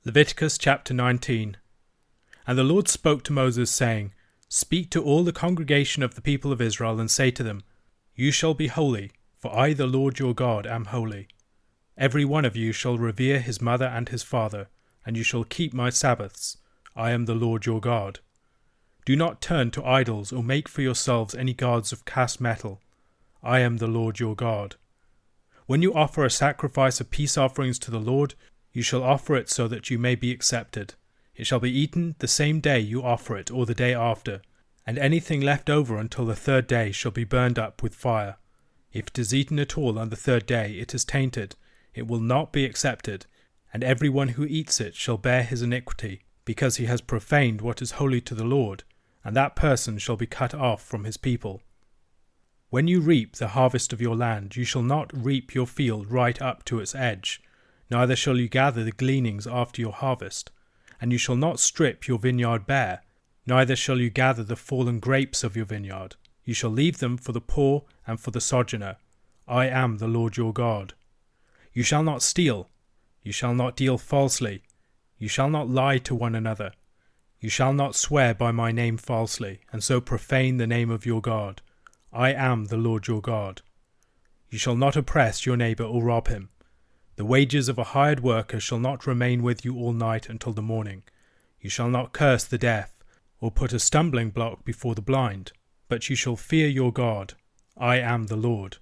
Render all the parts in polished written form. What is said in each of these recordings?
Leviticus chapter 19. And the Lord spoke to Moses, saying, Speak to all the congregation of the people of Israel, and say to them, You shall be holy, for I the Lord your God am holy. Every one of you shall revere his mother and his father, and you shall keep my Sabbaths. I am the Lord your God. Do not turn to idols, or make for yourselves any gods of cast metal. I am the Lord your God. When you offer a sacrifice of peace offerings to the Lord, you shall offer it so that you may be accepted. It shall be eaten the same day you offer it, or the day after, and anything left over until the third day shall be burned up with fire. If it is eaten at all on the third day, it is tainted, it will not be accepted, and every one who eats it shall bear his iniquity, because he has profaned what is holy to the Lord, and that person shall be cut off from his people. When you reap the harvest of your land, you shall not reap your field right up to its edge, neither shall you gather the gleanings after your harvest. And you shall not strip your vineyard bare, neither shall you gather the fallen grapes of your vineyard. You shall leave them for the poor and for the sojourner. I am the Lord your God. You shall not steal. You shall not deal falsely. You shall not lie to one another. You shall not swear by my name falsely, and so profane the name of your God. I am the Lord your God. You shall not oppress your neighbour or rob him. The wages of a hired worker shall not remain with you all night until the morning. You shall not curse the deaf, or put a stumbling block before the blind, but you shall fear your God. I am the Lord.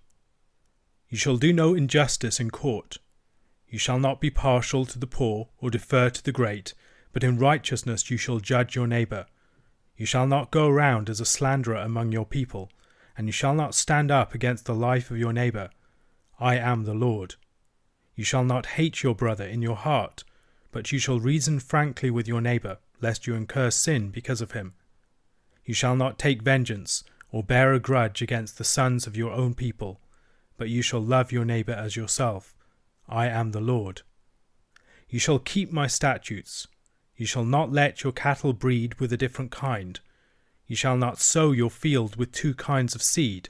You shall do no injustice in court. You shall not be partial to the poor, or defer to the great, but in righteousness you shall judge your neighbour. You shall not go around as a slanderer among your people, and you shall not stand up against the life of your neighbour. I am the Lord. You shall not hate your brother in your heart, but you shall reason frankly with your neighbour, lest you incur sin because of him. You shall not take vengeance, or bear a grudge against the sons of your own people, but you shall love your neighbour as yourself. I am the Lord. You shall keep my statutes. You shall not let your cattle breed with a different kind. You shall not sow your field with two kinds of seed,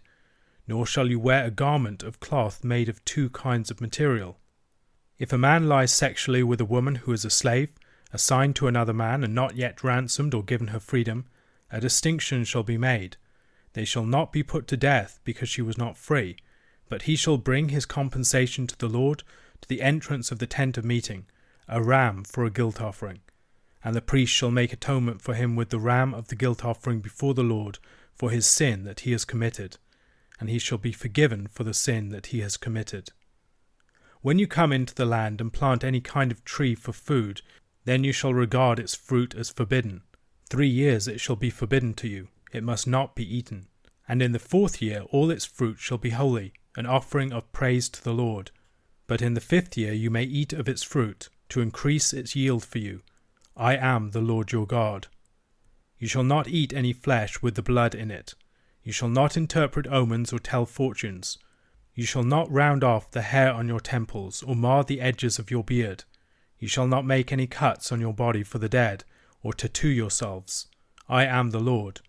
nor shall you wear a garment of cloth made of two kinds of material. If a man lies sexually with a woman who is a slave, assigned to another man and not yet ransomed or given her freedom, a distinction shall be made. They shall not be put to death because she was not free, but he shall bring his compensation to the Lord to the entrance of the tent of meeting, a ram for a guilt offering. And the priest shall make atonement for him with the ram of the guilt offering before the Lord for his sin that he has committed, and he shall be forgiven for the sin that he has committed. When you come into the land and plant any kind of tree for food, then you shall regard its fruit as forbidden. 3 years it shall be forbidden to you, it must not be eaten. And in the 4th year all its fruit shall be holy, an offering of praise to the Lord. But in the 5th year you may eat of its fruit, to increase its yield for you. I am the Lord your God. You shall not eat any flesh with the blood in it. You shall not interpret omens or tell fortunes. You shall not round off the hair on your temples, or mar the edges of your beard. You shall not make any cuts on your body for the dead, or tattoo yourselves. I am the Lord.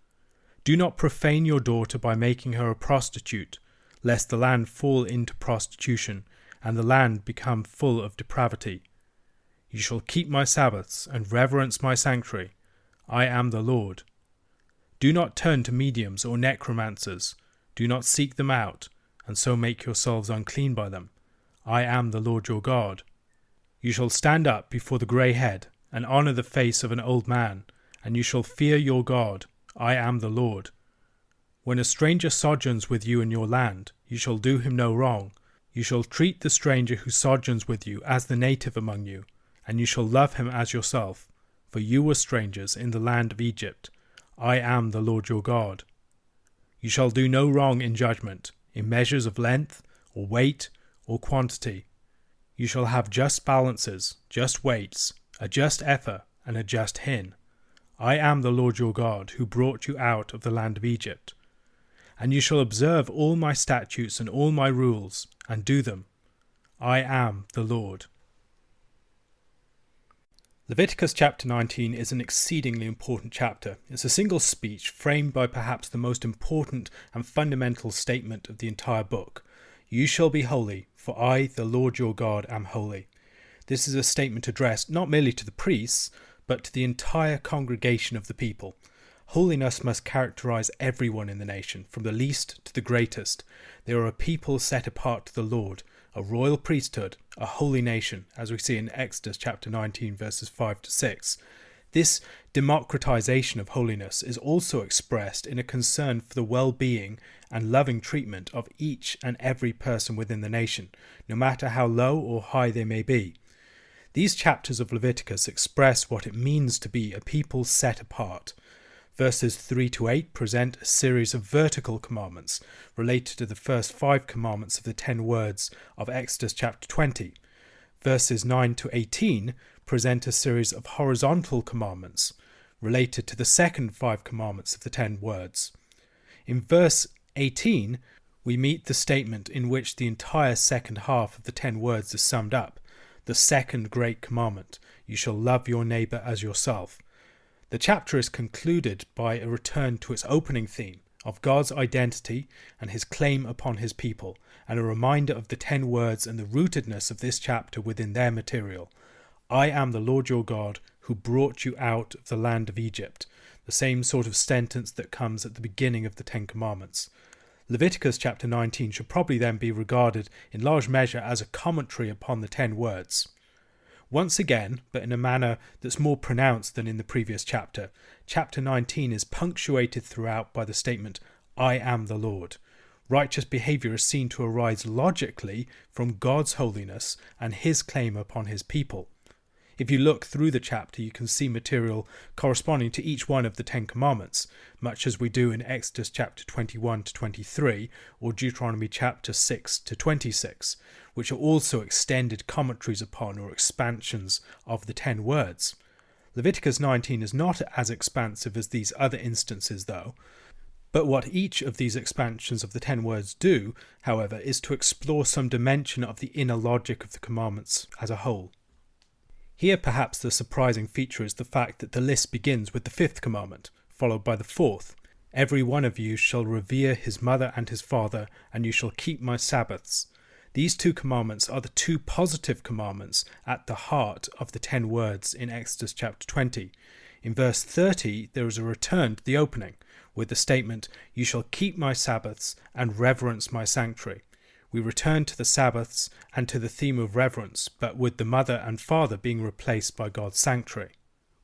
Do not profane your daughter by making her a prostitute, lest the land fall into prostitution, and the land become full of depravity. You shall keep my Sabbaths, and reverence my sanctuary. I am the Lord. Do not turn to mediums or necromancers. Do not seek them out, and so make yourselves unclean by them. I am the Lord your God. You shall stand up before the grey head, and honour the face of an old man, and you shall fear your God. I am the Lord. When a stranger sojourns with you in your land, you shall do him no wrong. You shall treat the stranger who sojourns with you as the native among you, and you shall love him as yourself, for you were strangers in the land of Egypt. I am the Lord your God. You shall do no wrong in judgment, in measures of length, or weight, or quantity. You shall have just balances, just weights, a just ephah, and a just hin. I am the Lord your God, who brought you out of the land of Egypt. And you shall observe all my statutes and all my rules, and do them. I am the Lord. Leviticus chapter 19 is an exceedingly important chapter. It's a single speech framed by perhaps the most important and fundamental statement of the entire book. You shall be holy, for I, the Lord your God, am holy. This is a statement addressed not merely to the priests, but to the entire congregation of the people. Holiness must characterize everyone in the nation, from the least to the greatest. They are a people set apart to the Lord, a royal priesthood, a holy nation, as we see in Exodus chapter 19, verses 5 to 6. This democratization of holiness is also expressed in a concern for the well-being and loving treatment of each and every person within the nation, no matter how low or high they may be. These chapters of Leviticus express what it means to be a people set apart. Verses 3 to 8 present a series of vertical commandments related to the first 5 commandments of the 10 words of Exodus chapter 20. Verses 9 to 18 present a series of horizontal commandments related to the second 5 commandments of the 10 words. In verse 18, we meet the statement in which the entire second half of the 10 words is summed up, the second great commandment, you shall love your neighbour as yourself. The chapter is concluded by a return to its opening theme of God's identity and his claim upon his people, and a reminder of the 10 words and the rootedness of this chapter within their material. I am the Lord your God who brought you out of the land of Egypt, the same sort of sentence that comes at the beginning of the 10 Commandments. Leviticus chapter 19 should probably then be regarded in large measure as a commentary upon the 10 words. Once again, but in a manner that's more pronounced than in the previous chapter, chapter 19 is punctuated throughout by the statement, I am the Lord. Righteous behaviour is seen to arise logically from God's holiness and his claim upon his people. If you look through the chapter, you can see material corresponding to each one of the 10 Commandments, much as we do in Exodus chapter 21 to 23 or Deuteronomy chapter 6 to 26, which are also extended commentaries upon or expansions of the 10 words. Leviticus 19 is not as expansive as these other instances, though, but what each of these expansions of the 10 words do, however, is to explore some dimension of the inner logic of the commandments as a whole. Here perhaps the surprising feature is the fact that the list begins with the 5th commandment, followed by the 4th. Every one of you shall revere his mother and his father, and you shall keep my Sabbaths. These 2 commandments are the 2 positive commandments at the heart of the 10 words in Exodus chapter 20. In verse 30 there is a return to the opening, with the statement, you shall keep my Sabbaths and reverence my sanctuary. We return to the Sabbaths and to the theme of reverence, but with the mother and father being replaced by God's sanctuary.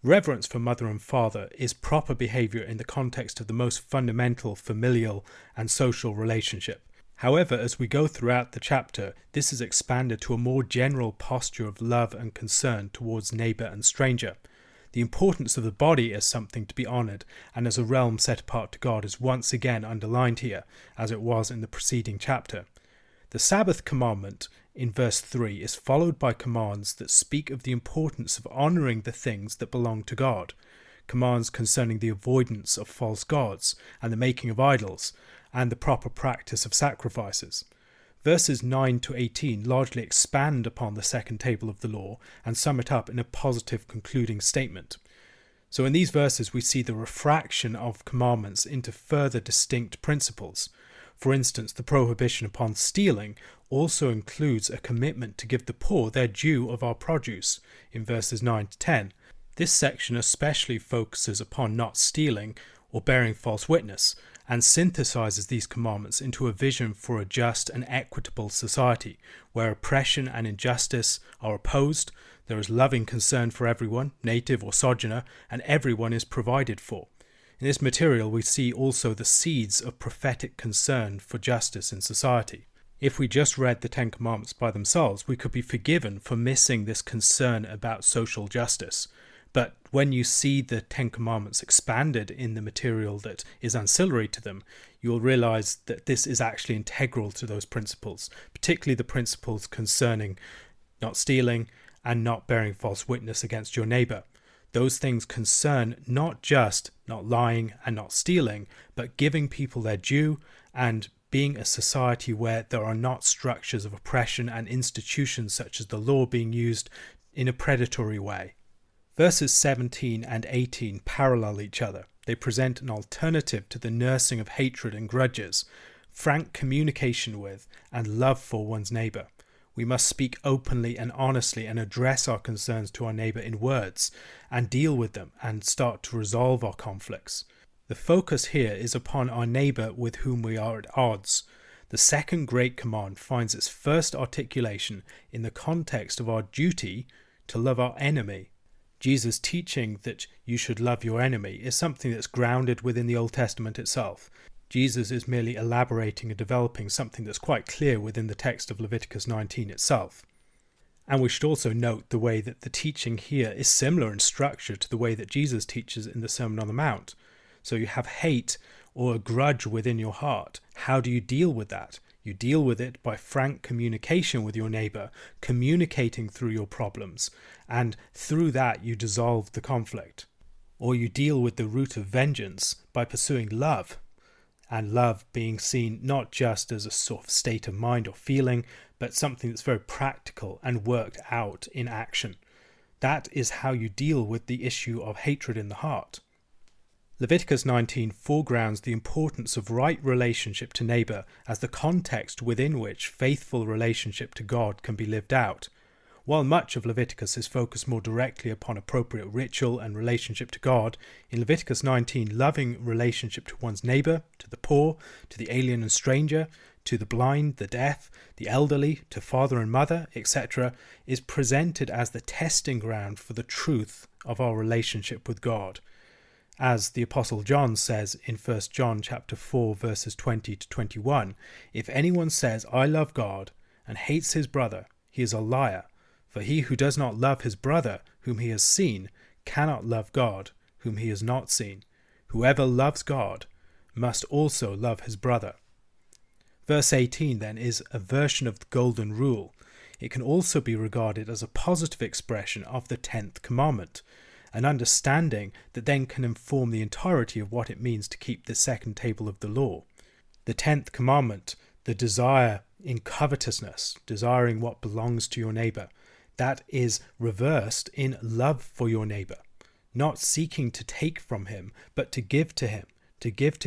Reverence for mother and father is proper behaviour in the context of the most fundamental familial and social relationship. However, as we go throughout the chapter, this is expanded to a more general posture of love and concern towards neighbour and stranger. The importance of the body as something to be honoured and as a realm set apart to God is once again underlined here, as it was in the preceding chapter. The Sabbath commandment in verse 3 is followed by commands that speak of the importance of honouring the things that belong to God, commands concerning the avoidance of false gods and the making of idols, and the proper practice of sacrifices. Verses 9 to 18 largely expand upon the second table of the law and sum it up in a positive concluding statement. So in these verses we see the refraction of commandments into further distinct principles. For instance, the prohibition upon stealing also includes a commitment to give the poor their due of our produce in verses 9 to 10. This section especially focuses upon not stealing or bearing false witness and synthesizes these commandments into a vision for a just and equitable society where oppression and injustice are opposed, there is loving concern for everyone, native or sojourner, and everyone is provided for. In this material we see also the seeds of prophetic concern for justice in society. If we just read the 10 Commandments by themselves, we could be forgiven for missing this concern about social justice. But when you see the 10 Commandments expanded in the material that is ancillary to them, you'll realize that this is actually integral to those principles, particularly the principles concerning not stealing and not bearing false witness against your neighbour. Those things concern not just not lying and not stealing, but giving people their due and being a society where there are not structures of oppression and institutions such as the law being used in a predatory way. Verses 17 and 18 parallel each other. They present an alternative to the nursing of hatred and grudges, frank communication with, and love for one's neighbour. We must speak openly and honestly and address our concerns to our neighbour in words and deal with them and start to resolve our conflicts. The focus here is upon our neighbour with whom we are at odds. The second great command finds its first articulation in the context of our duty to love our enemy. Jesus' teaching that you should love your enemy is something that's grounded within the Old Testament itself. Jesus is merely elaborating and developing something that's quite clear within the text of Leviticus 19 itself. And we should also note the way that the teaching here is similar in structure to the way that Jesus teaches in the Sermon on the Mount. So you have hate or a grudge within your heart. How do you deal with that? You deal with it by frank communication with your neighbour, communicating through your problems, and through that you dissolve the conflict. Or you deal with the root of vengeance by pursuing love, and love being seen not just as a sort of state of mind or feeling, but something that's very practical and worked out in action. That is how you deal with the issue of hatred in the heart. Leviticus 19 foregrounds the importance of right relationship to neighbour as the context within which faithful relationship to God can be lived out. While much of Leviticus is focused more directly upon appropriate ritual and relationship to God, in Leviticus 19, loving relationship to one's neighbour, to the poor, to the alien and stranger, to the blind, the deaf, the elderly, to father and mother, etc., is presented as the testing ground for the truth of our relationship with God. As the Apostle John says in 1 John chapter 4 verses 20 to 21, if anyone says, I love God, and hates his brother, he is a liar. For he who does not love his brother whom he has seen cannot love God whom he has not seen. Whoever loves God must also love his brother. Verse 18 then is a version of the golden rule. It can also be regarded as a positive expression of the 10th commandment, an understanding that then can inform the entirety of what it means to keep the second table of the law. The 10th commandment, the desire in covetousness, desiring what belongs to your neighbour, that is reversed in love for your neighbour, not seeking to take from him, but to give to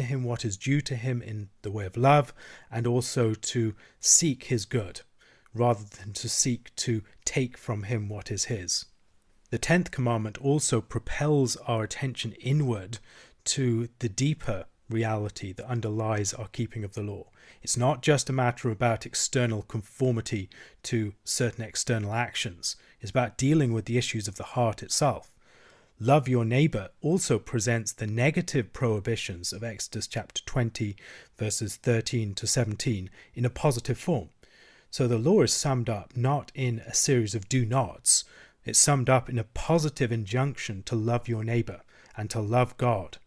him what is due to him in the way of love, and also to seek his good, rather than to seek to take from him what is his. The 10th commandment also propels our attention inward to the deeper reality that underlies our keeping of the law. It's not just a matter about external conformity to certain external actions. It's about dealing with the issues of the heart itself. Love your neighbour also presents the negative prohibitions of Exodus chapter 20 verses 13 to 17 in a positive form. So the law is summed up not in a series of do-nots. It's summed up in a positive injunction to love your neighbour and to love God.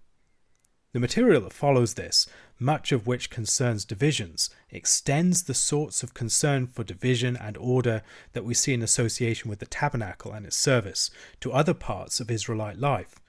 The material that follows this, much of which concerns divisions, extends the sorts of concern for division and order that we see in association with the tabernacle and its service to other parts of Israelite life.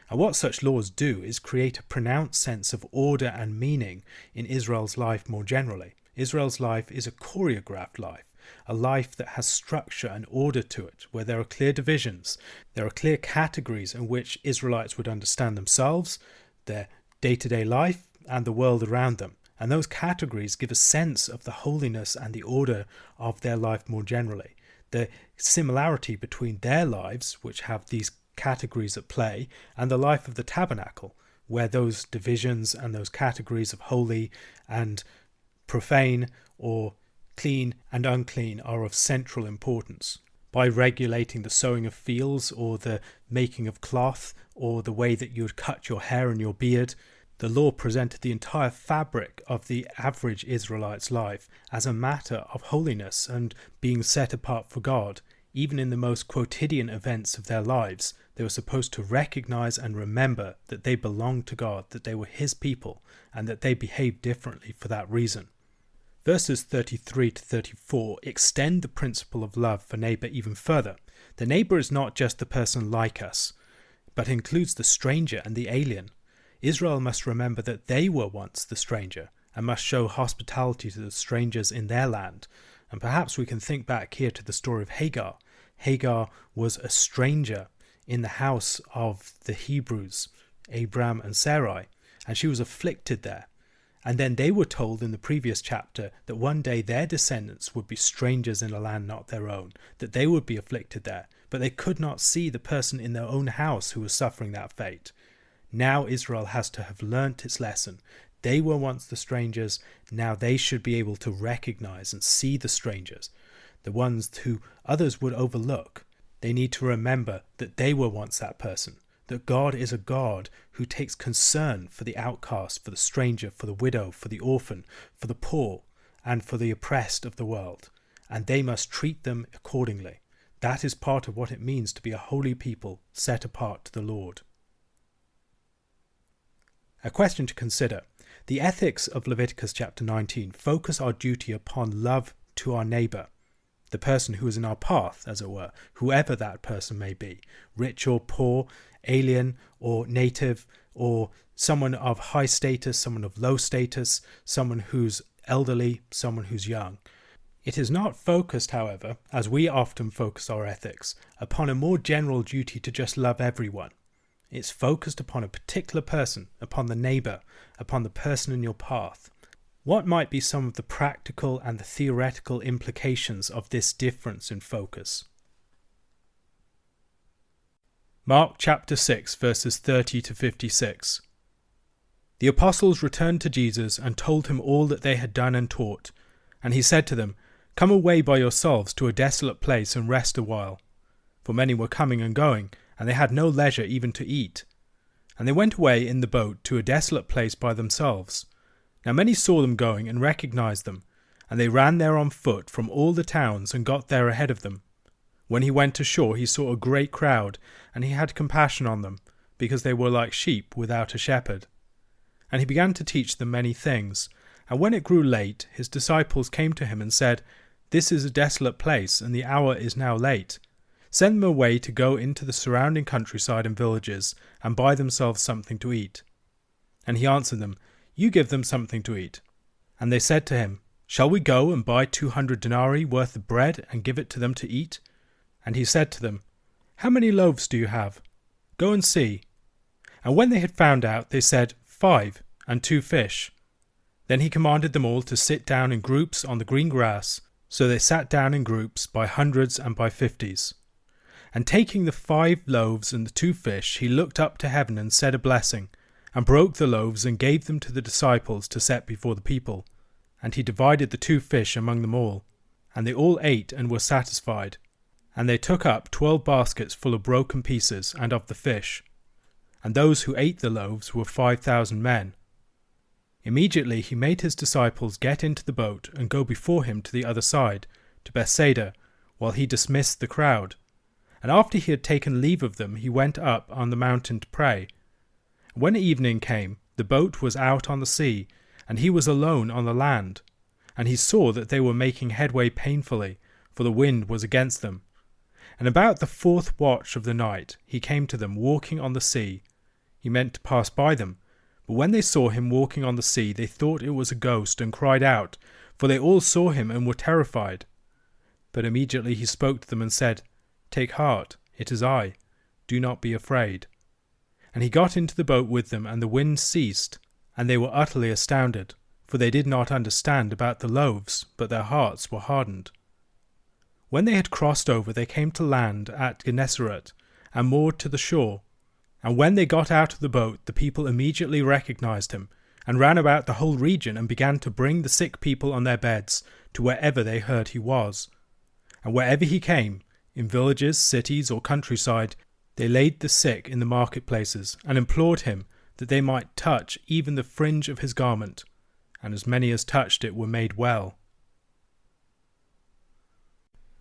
And what such laws do is create a pronounced sense of order and meaning in Israel's life more generally. Israel's life is a choreographed life, a life that has structure and order to it, where there are clear divisions, there are clear categories in which Israelites would understand themselves, their day-to-day life, and the world around them. And those categories give a sense of the holiness and the order of their life more generally. The similarity between their lives, which have these categories at play, and the life of the tabernacle, where those divisions and those categories of holy and profane or clean and unclean are of central importance. By regulating the sowing of fields or the making of cloth or the way that you would cut your hair and your beard, the law presented the entire fabric of the average Israelite's life as a matter of holiness and being set apart for God. Even in the most quotidian events of their lives, they were supposed to recognize and remember that they belonged to God, that they were his people, and that they behaved differently for that reason. Verses 33 to 34 extend the principle of love for neighbour even further. The neighbour is not just the person like us, but includes the stranger and the alien. Israel must remember that they were once the stranger and must show hospitality to the strangers in their land. And perhaps we can think back here to the story of Hagar. Hagar was a stranger in the house of the Hebrews, Abram and Sarai, and she was afflicted there. And then they were told in the previous chapter that one day their descendants would be strangers in a land not their own, that they would be afflicted there, but they could not see the person in their own house who was suffering that fate. Now Israel has to have learnt its lesson. They were once the strangers, now they should be able to recognize and see the strangers, the ones who others would overlook. They need to remember that they were once that person, that God is a God who takes concern for the outcast, for the stranger, for the widow, for the orphan, for the poor, and for the oppressed of the world, and they must treat them accordingly. That is part of what it means to be a holy people set apart to the Lord. A question to consider. The ethics of Leviticus chapter 19 focus our duty upon love to our neighbour, the person who is in our path, as it were, whoever that person may be, rich or poor, alien or native, or someone of high status, someone of low status, someone who's elderly, someone who's young. It is not focused, however, as we often focus our ethics, upon a more general duty to just love everyone. It's focused upon a particular person, upon the neighbour, upon the person in your path. What might be some of the practical and the theoretical implications of this difference in focus? Mark chapter 6 verses 30 to 56. The apostles returned to Jesus and told him all that they had done and taught. And he said to them, "Come away by yourselves to a desolate place and rest a while." For many were coming and going, and they had no leisure even to eat. And they went away in the boat to a desolate place by themselves. Now many saw them going and recognized them, and they ran there on foot from all the towns and got there ahead of them. When he went ashore, he saw a great crowd, and he had compassion on them, because they were like sheep without a shepherd. And he began to teach them many things. And when it grew late, his disciples came to him and said, "This is a desolate place, and the hour is now late. Send them away to go into the surrounding countryside and villages, and buy themselves something to eat." And he answered them, "You give them something to eat." And they said to him, "Shall we go and buy 200 denarii worth of bread and give it to them to eat?" And he said to them, "How many loaves do you have? Go and see." And when they had found out, they said, 5, and 2 fish. Then he commanded them all to sit down in groups on the green grass. So they sat down in groups by hundreds and by 50s. And taking the 5 loaves and the 2 fish, he looked up to heaven and said a blessing, and broke the loaves and gave them to the disciples to set before the people. And he divided the 2 fish among them all. And they all ate and were satisfied. And they took up 12 baskets full of broken pieces and of the fish. And those who ate the loaves were 5,000 men. Immediately he made his disciples get into the boat and go before him to the other side, to Bethsaida, while he dismissed the crowd. And after he had taken leave of them, he went up on the mountain to pray. When evening came, the boat was out on the sea, and he was alone on the land. And he saw that they were making headway painfully, for the wind was against them. And about the 4th watch of the night he came to them walking on the sea. He meant to pass by them, but when they saw him walking on the sea, they thought it was a ghost, and cried out, for they all saw him and were terrified. But immediately he spoke to them and said, "Take heart, it is I. Do not be afraid." And he got into the boat with them, and the wind ceased, and they were utterly astounded, for they did not understand about the loaves, but their hearts were hardened. When they had crossed over, they came to land at Gennesaret, and moored to the shore. And when they got out of the boat, the people immediately recognized him, and ran about the whole region, and began to bring the sick people on their beds to wherever they heard he was. And wherever he came, in villages, cities, or countryside, they laid the sick in the marketplaces, and implored him that they might touch even the fringe of his garment. And as many as touched it were made well.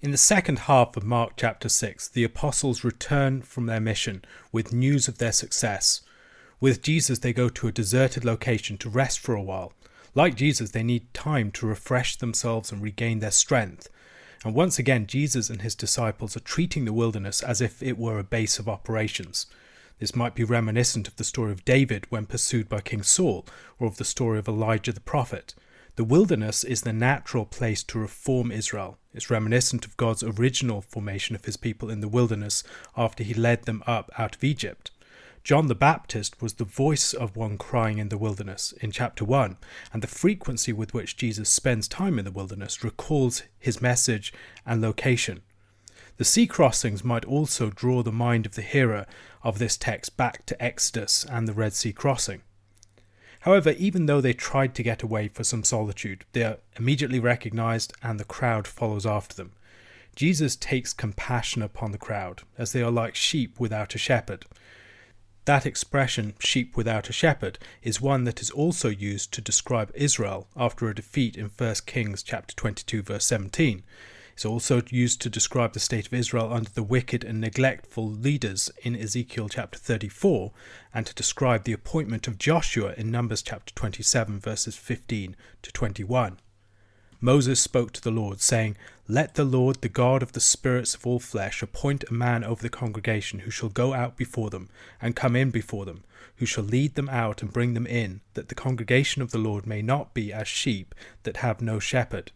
In the second half of Mark chapter 6, the apostles return from their mission with news of their success. With Jesus, they go to a deserted location to rest for a while. Like Jesus, they need time to refresh themselves and regain their strength. And once again, Jesus and his disciples are treating the wilderness as if it were a base of operations. This might be reminiscent of the story of David when pursued by King Saul, or of the story of Elijah the prophet. The wilderness is the natural place to reform Israel. It's reminiscent of God's original formation of his people in the wilderness after he led them up out of Egypt. John the Baptist was the voice of one crying in the wilderness in chapter 1, and the frequency with which Jesus spends time in the wilderness recalls his message and location. The sea crossings might also draw the mind of the hearer of this text back to Exodus and the Red Sea crossing. However, even though they tried to get away for some solitude, they are immediately recognized and the crowd follows after them. Jesus takes compassion upon the crowd, as they are like sheep without a shepherd. That expression, sheep without a shepherd, is one that is also used to describe Israel after a defeat in 1 Kings chapter 22 verse 17. It's also used to describe the state of Israel under the wicked and neglectful leaders in Ezekiel chapter 34, and to describe the appointment of Joshua in Numbers chapter 27 verses 15 to 21. Moses spoke to the Lord, saying, "Let the Lord, the God of the spirits of all flesh, appoint a man over the congregation who shall go out before them and come in before them, who shall lead them out and bring them in, that the congregation of the Lord may not be as sheep that have no shepherd."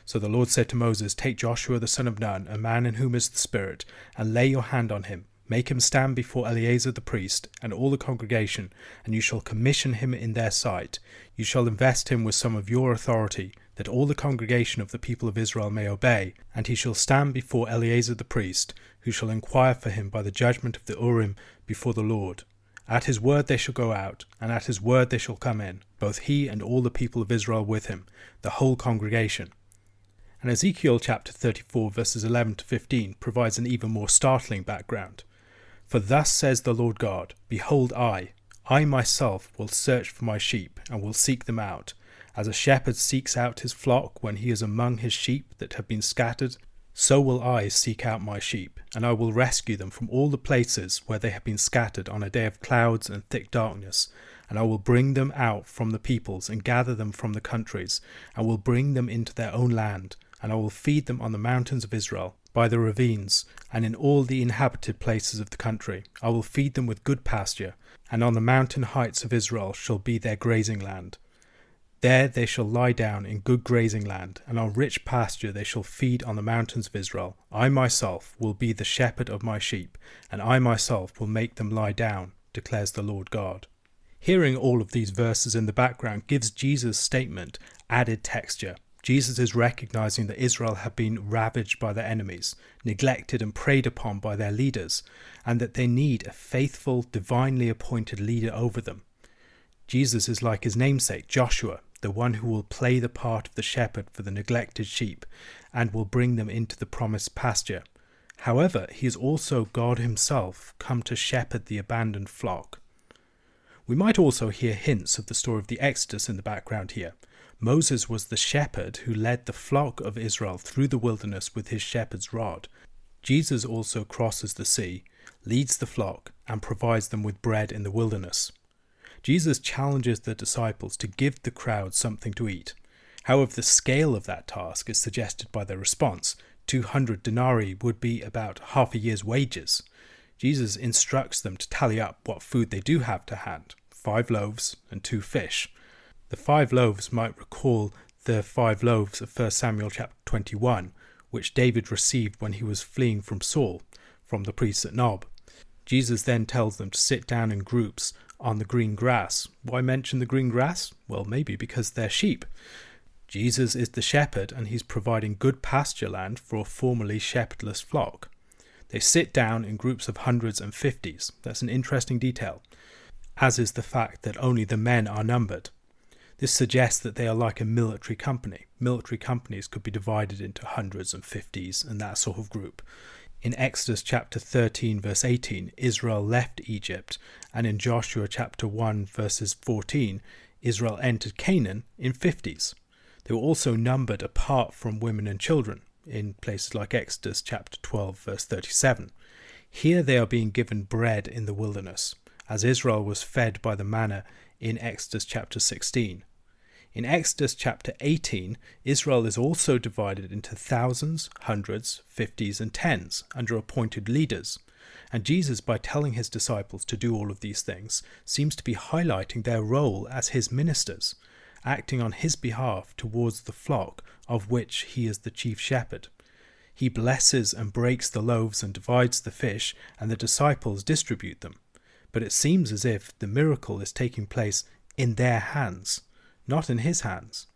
So the Lord said to Moses, "Take Joshua the son of Nun, a man in whom is the Spirit, and lay your hand on him. Make him stand before Eleazar the priest and all the congregation, and you shall commission him in their sight. You shall invest him with some of your authority, that all the congregation of the people of Israel may obey, and he shall stand before Eleazar the priest, who shall inquire for him by the judgment of the Urim before the Lord. At his word they shall go out, and at his word they shall come in, both he and all the people of Israel with him, the whole congregation." And Ezekiel chapter 34 verses 11 to 15 provides an even more startling background. "For thus says the Lord God, Behold, I myself will search for my sheep, and will seek them out. As a shepherd seeks out his flock when he is among his sheep that have been scattered, so will I seek out my sheep, and I will rescue them from all the places where they have been scattered on a day of clouds and thick darkness. And I will bring them out from the peoples, and gather them from the countries, and will bring them into their own land. And I will feed them on the mountains of Israel, by the ravines, and in all the inhabited places of the country. I will feed them with good pasture, and on the mountain heights of Israel shall be their grazing land. There they shall lie down in good grazing land, and on rich pasture they shall feed on the mountains of Israel. I myself will be the shepherd of my sheep, and I myself will make them lie down, declares the Lord God." Hearing all of these verses in the background gives Jesus' statement added texture. Jesus is recognizing that Israel have been ravaged by their enemies, neglected and preyed upon by their leaders, and that they need a faithful, divinely appointed leader over them. Jesus is like his namesake, Joshua, the one who will play the part of the shepherd for the neglected sheep and will bring them into the promised pasture. However, he is also God himself, come to shepherd the abandoned flock. We might also hear hints of the story of the Exodus in the background here. Moses was the shepherd who led the flock of Israel through the wilderness with his shepherd's rod. Jesus also crosses the sea, leads the flock, and provides them with bread in the wilderness. Jesus challenges the disciples to give the crowd something to eat. However, the scale of that task is suggested by their response. 200 denarii would be about half a year's wages. Jesus instructs them to tally up what food they do have to hand: 5 loaves and 2 fish. The 5 loaves might recall the 5 loaves of 1 Samuel chapter 21, which David received when he was fleeing from Saul, from the priests at Nob. Jesus then tells them to sit down in groups on the green grass. Why mention the green grass? Well, maybe because they're sheep. Jesus is the shepherd, and he's providing good pasture land for a formerly shepherdless flock. They sit down in groups of hundreds and fifties. That's an interesting detail, as is the fact that only the men are numbered. This suggests that they are like a military company. Military companies could be divided into hundreds and fifties and that sort of group. In Exodus chapter 13 verse 18, Israel left Egypt, and in Joshua chapter 1 verses 14, Israel entered Canaan in 50s. They were also numbered apart from women and children in places like Exodus chapter 12 verse 37. Here they are being given bread in the wilderness, as Israel was fed by the manna in Exodus chapter 16. In Exodus chapter 18, Israel is also divided into thousands, hundreds, fifties, and tens under appointed leaders. And Jesus, by telling his disciples to do all of these things, seems to be highlighting their role as his ministers, acting on his behalf towards the flock of which he is the chief shepherd. He blesses and breaks the loaves and divides the fish, and the disciples distribute them. but it seems as if the miracle is taking place in their hands, not in his hands.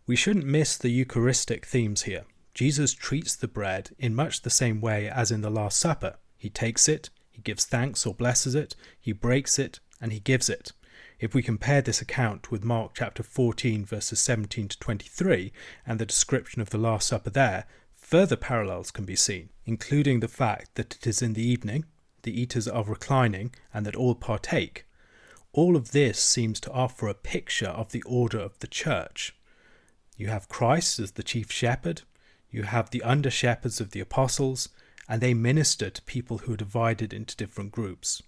We shouldn't miss the Eucharistic themes here. Jesus treats the bread in much the same way as in the Last Supper. He takes it, he gives thanks or blesses it, he breaks it, and he gives it. If we compare this account with Mark chapter 14 verses 17 to 23 and the description of the Last Supper there, further parallels can be seen, including the fact that it is in the evening, the eaters are reclining, and that all partake. All of this seems to offer a picture of the order of the church. You have Christ as the chief shepherd, you have the under-shepherds of the apostles, and they minister to people who are divided into different groups.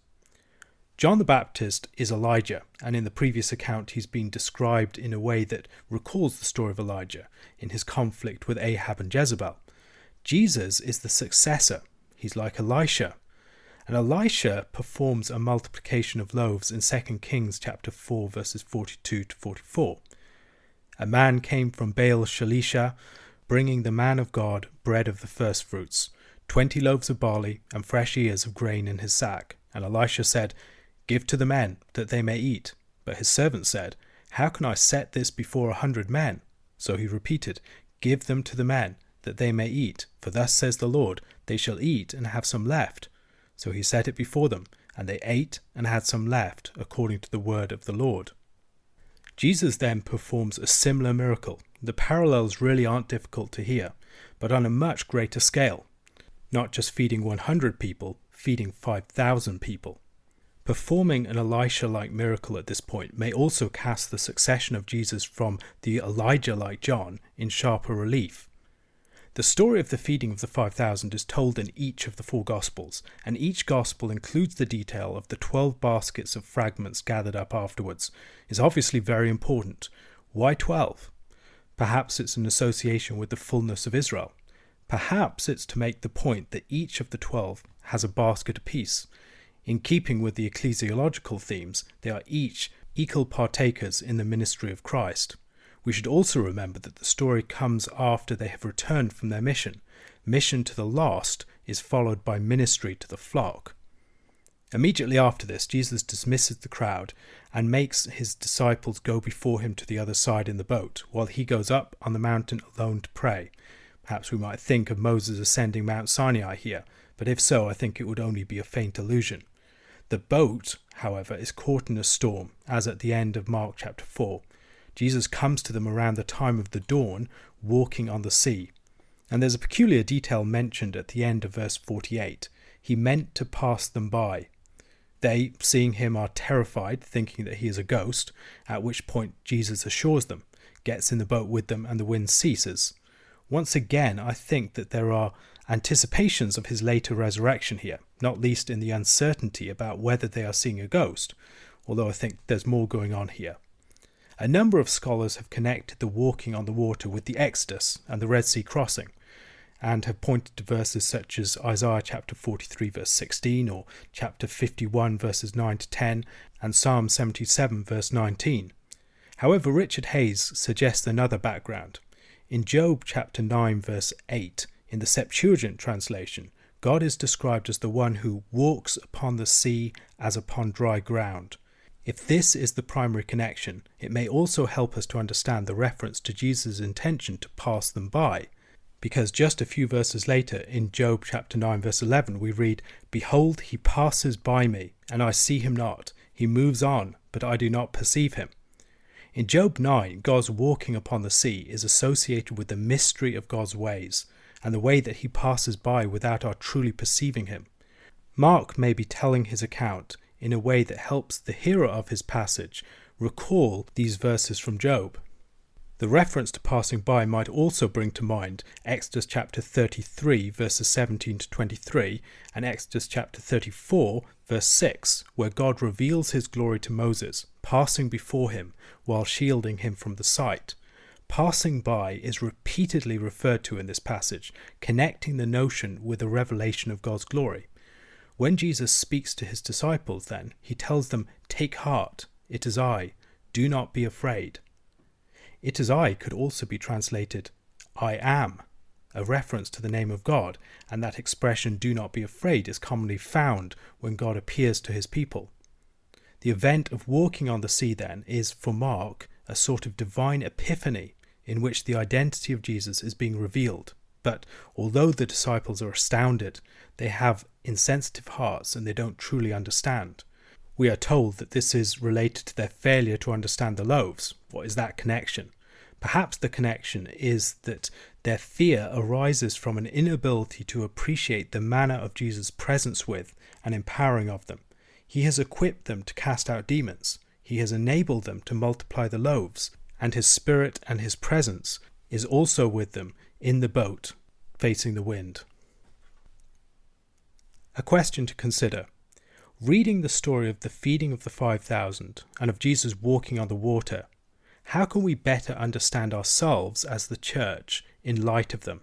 John the Baptist is Elijah, and in the previous account he's been described in a way that recalls the story of Elijah in his conflict with Ahab and Jezebel. Jesus is the successor. He's like Elisha. And Elisha performs a multiplication of loaves in 2 Kings chapter 4 verses 42 to 44. A man came from Baal-Shalisha, bringing the man of God bread of the firstfruits, 20 loaves of barley and fresh ears of grain in his sack. And Elisha said, "Give to the men, that they may eat." But his servant said, "How can I set this before 100 men?" So he repeated, "Give them to the men, that they may eat. For thus says the Lord, they shall eat and have some left." So he set it before them, and they ate and had some left, according to the word of the Lord. Jesus then performs a similar miracle. The parallels really aren't difficult to hear, but on a much greater scale. Not just feeding 100 people, feeding 5,000 people. Performing an Elisha-like miracle at this point may also cast the succession of Jesus from the Elijah-like John in sharper relief. The story of the feeding of the 5,000 is told in each of the 4 Gospels, and each Gospel includes the detail of the 12 baskets of fragments gathered up afterwards. It's obviously very important. Why 12? Perhaps it's an association with the fullness of Israel. Perhaps it's to make the point that each of the 12 has a basket apiece. In keeping with the ecclesiological themes, they are each equal partakers in the ministry of Christ. We should also remember that the story comes after they have returned from their mission. Mission to the lost is followed by ministry to the flock. Immediately after this, Jesus dismisses the crowd and makes his disciples go before him to the other side in the boat, while he goes up on the mountain alone to pray. Perhaps we might think of Moses ascending Mount Sinai here, but if so, I think it would only be a faint illusion. The boat, however, is caught in a storm, as at the end of Mark chapter 4. Jesus comes to them around the time of the dawn, walking on the sea. And there's a peculiar detail mentioned at the end of verse 48. He meant to pass them by. They, seeing him, are terrified, thinking that he is a ghost, at which point Jesus assures them, gets in the boat with them, and the wind ceases. Once again, I think that there are anticipations of his later resurrection here, not least in the uncertainty about whether they are seeing a ghost, although I think there's more going on here. A number of scholars have connected the walking on the water with the Exodus and the Red Sea crossing, and have pointed to verses such as Isaiah chapter 43 verse 16, or chapter 51 verses 9 to 10, and Psalm 77 verse 19. However, Richard Hayes suggests another background. In Job chapter 9 verse 8, in the Septuagint translation, God is described as the one who walks upon the sea as upon dry ground. If this is the primary connection, it may also help us to understand the reference to Jesus' intention to pass them by, because just a few verses later in Job chapter 9 verse 11 we read, "Behold, he passes by me, and I see him not. He moves on, but I do not perceive him." In Job 9, God's walking upon the sea is associated with the mystery of God's ways, and the way that he passes by without our truly perceiving him. Mark may be telling his account in a way that helps the hearer of his passage recall these verses from Job. The reference to passing by might also bring to mind Exodus chapter 33 verses 17 to 23 and Exodus chapter 34 verse 6, where God reveals his glory to Moses, passing before him while shielding him from the sight. Passing by is repeatedly referred to in this passage, connecting the notion with a revelation of God's glory. When Jesus speaks to his disciples then, he tells them, "Take heart, it is I, do not be afraid." "It is I" could also be translated, "I am," a reference to the name of God, and that expression "do not be afraid" is commonly found when God appears to his people. The event of walking on the sea, then, is for Mark a sort of divine epiphany in which the identity of Jesus is being revealed. But although the disciples are astounded, they have insensitive hearts and they don't truly understand. We are told that this is related to their failure to understand the loaves. What is that connection? Perhaps the connection is that their fear arises from an inability to appreciate the manner of Jesus' presence with and empowering of them. He has equipped them to cast out demons. He has enabled them to multiply the loaves, and his spirit and his presence is also with them in the boat facing the wind. A question to consider. Reading the story of the feeding of the 5,000 and of Jesus walking on the water, how can we better understand ourselves as the church in light of them?